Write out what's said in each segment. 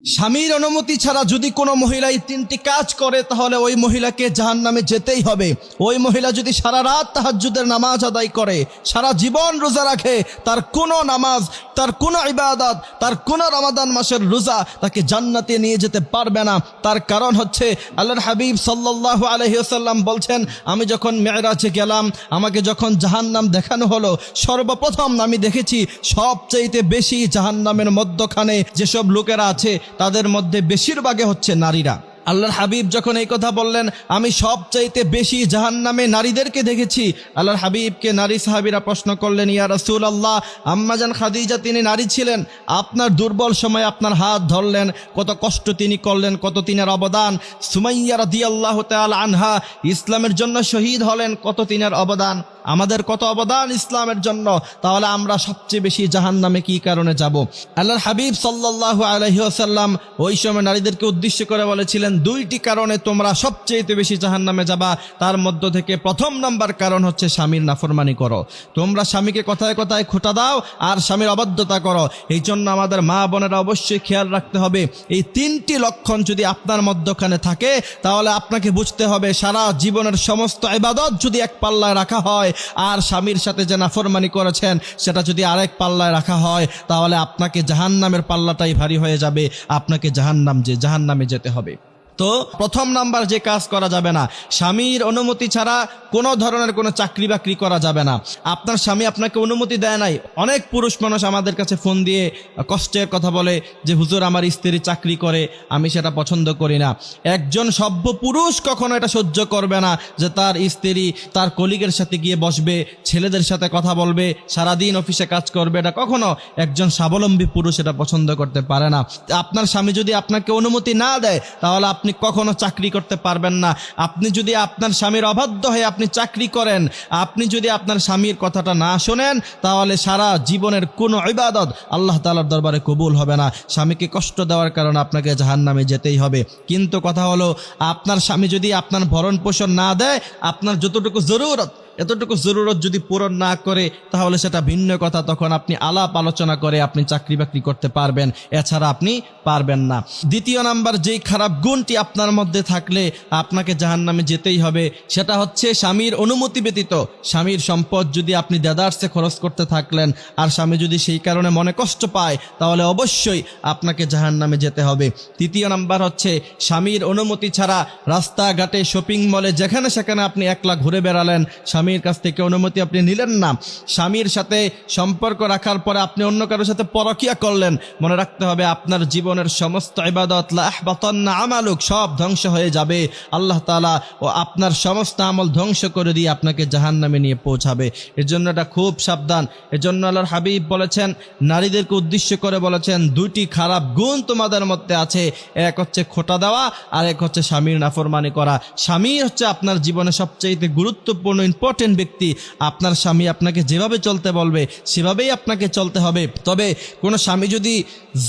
স্বামীর অনুমতি ছাড়া যদি কোনো মহিলা এই তিনটি কাজ করে তাহলে ওই মহিলাকে জাহান্নামে যেতেই হবে। ওই মহিলা যদি সারা রাত তাহাজ্জুদের নামাজ আদায় করে, সারা জীবন রোজা রাখে, তার কোনো নামাজ, তার কোনো ইবাদত, তার কোনো রমাদান মাসের রোজা তাকে জান্নাতে নিয়ে যেতে পারবে না। তার কারণ হচ্ছে আল্লাহর হাবিব সাল্লাল্লাহু আলাইহি ওয়াসাল্লাম বলছেন, আমি যখন মেরাজে গেলাম, আমাকে যখন জাহান্নাম দেখানো হলো, সর্বপ্রথম আমি দেখেছি সবচাইতে বেশি জাহান্নামের মধ্যখানে যেসব লোকেরা আছে তাদের মধ্যে বেশিরভাগে হচ্ছে নারীরা। আল্লাহর হাবিব যখন এই কথা বললেন, আমি সবচাইতে বেশি জাহান্নামে নারীদেরকে দেখেছি, আল্লাহর হাবিবকে নারী সাহাবীরা প্রশ্ন করলেন, ইয়া রাসূলুল্লাহ, আম্মাজান খাদিজা তিনি নারী ছিলেন, আপনার দুর্বল সময়ে আপনার হাত ধরলেন, কত কষ্ট তিনি করলেন, কত তিনের অবদান। সুমাইয়া রাদিয়াল্লাহু তাআলা আনহা ইসলামের জন্য শহীদ হলেন, কত তিনের অবদান। আমাদের কত অবদান ইসলামের জন্য, তাহলে আমরা সবচেয়ে বেশি জাহান্নামে কি কারণে যাব? আল্লাহর হাবিব সাল্লাল্লাহু আলাইহি ওয়াসাল্লাম ওই সময় নারীদেরকে উদ্দেশ্য করে বলেছিলেন, দুইটি কারণে তোমরা সবচেয়ে বেশি জাহান্নামে যাবা। তার মধ্য থেকে প্রথম নাম্বার কারণ হচ্ছে স্বামীর নাফরমানি করো। তোমরা স্বামীকে কথায় কথায় খোঁটা দাও আর স্বামীর অবাধ্যতা করো। এই জন্য আমাদের মা বোনেরা অবশ্যই খেয়াল রাখতে হবে, এই তিনটি লক্ষণ যদি আপনার মধ্যখানে থাকে তাহলে আপনাকে বুঝতে হবে সারা জীবনের সমস্ত ইবাদত যদি এক পাল্লায় রাখা হয় আর স্বামীর সাথে যে নাফরমানি করেছেন সেটা যদি আরেক পাল্লায় রাখা হয় তাহলে আপনাকে জাহান্নামের পাল্লাটাই ভারী হয়ে যাবে, আপনাকে জাহান্নামে যেতে হবে। তো প্রথম নাম্বার যে কাজ করা যাবে না, স্বামীর অনুমতি ছাড়া কোনো ধরনের কোনো চাকরি বাকরি করা যাবে না। আপনার স্বামী আপনাকে অনুমতি দেয় নাই। অনেক পুরুষ মানুষ আমাদের কাছে ফোন দিয়ে কষ্টের কথা বলে যে হুজুর আমার স্ত্রী চাকরি করে, আমি সেটা পছন্দ করি না। একজন সভ্য পুরুষ কখনো এটা সহ্য করবে না যে তার স্ত্রী তার কলিগের সাথে গিয়ে বসবে, ছেলেদের সাথে কথা বলবে, সারাদিন অফিসে কাজ করবে। এটা কখনো একজন স্বাবলম্বী পুরুষ এটা পছন্দ করতে পারে না। আপনার স্বামী যদি আপনাকে অনুমতি না দেয় তাহলে আপনি কখনো চাকরি করতে পারবেন না। আপনি যদি আপনার স্বামীর অবাধ্য হয়ে আপনি চাকরি করেন, আপনি যদি আপনার স্বামীর কথাটা না শোনেন তাহলে সারা জীবনের কোনো ইবাদত আল্লাহ তাআলার দরবারে কবুল হবে না। স্বামীকে কষ্ট দেওয়ার কারণে আপনাকে জাহান্নামে যেতেই হবে। কিন্তু কথা হলো, আপনার স্বামী যদি আপনার ভরণ পোষণ না দেয়, আপনার যতটুকু জরুরত এতটুকু জরুরত যদি পূরণ না করে তাহলে সেটা ভিন্ন কথা। তখন আপনি আলাপ আলোচনা করে আপনি চাকরি বাকরি করতে পারবেন, এছাড়া আপনি পারবেন না। দ্বিতীয় নাম্বার যেই খারাপ গুণটি আপনার মধ্যে থাকলে আপনাকে জাহান্নামে যেতেই হবে সেটা হচ্ছে স্বামীর অনুমতি ব্যতীত স্বামীর সম্পদ যদি আপনি দেদারসে খরচ করতে থাকলেন আর স্বামী যদি সেই কারণে মনে কষ্ট পায় তাহলে অবশ্যই আপনাকে জাহান্নামে যেতে হবে। তৃতীয় নাম্বার হচ্ছে স্বামীর অনুমতি ছাড়া রাস্তাঘাটে, শপিং মলে, যেখানে সেখানে আপনি একলা ঘুরে বেড়ালেন, স্বামীর কাছ থেকে অনুমতি আপনি নিলেন না। স্বামীর সাথে সম্পর্ক রাখার পরে আপনি অন্য কারোর সাথে পরকিয়া করলেন, মনে রাখতে হবে আপনার জীবনের সমস্ত ইবাদত লা আহবাতান্না আমালুক সব ধ্বংস হয়ে যাবে। আল্লাহ তাআলা ও আপনার সমস্ত আমল ধ্বংস করে দিয়ে আপনাকে জাহান্নামে নিয়ে পৌঁছাবে। এর জন্য এটা খুব সাবধান। এর জন্য আল্লাহর হাবিব বলেছেন, নারীদেরকে উদ্দেশ্য করে বলেছেন, দুইটি খারাপ গুণ তোমাদের মধ্যে আছে, এক হচ্ছে খোঁটা দেওয়া আর এক হচ্ছে স্বামীর নাফরমানি করা। স্বামী হচ্ছে আপনার জীবনে সবচেয়ে গুরুত্বপূর্ণ ইম্পর্টেন্ট ব্যক্তি। আপনার স্বামী আপনাকে যেভাবে চলতে বলবে সেভাবেই আপনাকে চলতে হবে। তবে কোনো স্বামী যদি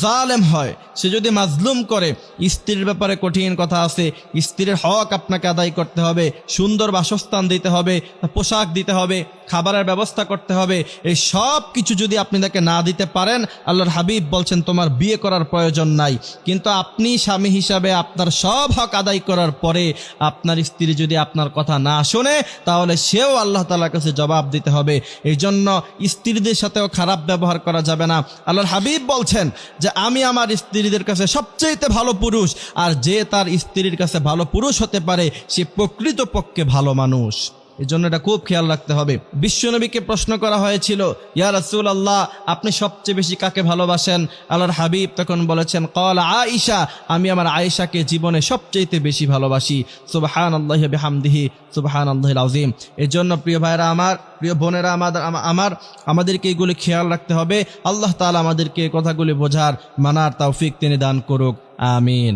জালেম হয়, সে যদি মাজলুম করে, স্ত্রীর ব্যাপারে কঠিন কথা আছে। স্ত্রীর হক আপনাকে আদায় করতে হবে, সুন্দর বাসস্থান দিতে হবে, পোশাক দিতে হবে, খাবারের ব্যবস্থা করতে হবে। এই সব কিছু যদি আপনি তাকে না দিতে পারেন, আল্লাহর হাবিব বলছেন তোমার বিয়ে করার প্রয়োজন নাই। কিন্তু আপনি স্বামী হিসাবে আপনার সব হক আদায় করার পরে আপনার স্ত্রী যদি আপনার কথা না শোনে তাহলে সেও আল্লাহ তাআলার কাছে জবাব দিতে হবে। এই জন্য স্ত্রীদের সাথেও খারাপ ব্যবহার করা যাবে না। আল্লাহর হাবিব বলছেন যে আমি আমার স্ত্রীদের কাছে সবচেয়ে ভালো পুরুষ, আর যে তার স্ত্রীর কাছে ভালো পুরুষ হতে পারে সে প্রকৃতপক্ষে ভালো মানুষ। এই জন্য এটা খুব খেয়াল রাখতে হবে। বিশ্বনবীকে প্রশ্ন করা হয়েছিল, ইয়া রাসূলুল্লাহ আপনি সবচেয়ে বেশি কাকে ভালোবাসেন? আল্লাহর হাবিব তখন বলেছেন, ক্বালা আয়েশা, আমি আমার আয়েশাকে জীবনে সবচেয়ে বেশি ভালোবাসি। সুবহানাল্লাহি ওয়া বিহামদিহি সুবহানাল্লাহিল আযীম। এর জন্য প্রিয় ভাইরা আমার, প্রিয় বোনেরা আমাদেরকে এগুলি খেয়াল রাখতে হবে। আল্লাহ তাআলা আমাদেরকে কথাগুলি বোঝার, মানার তৌফিক তিনি দান করুক। আমিন।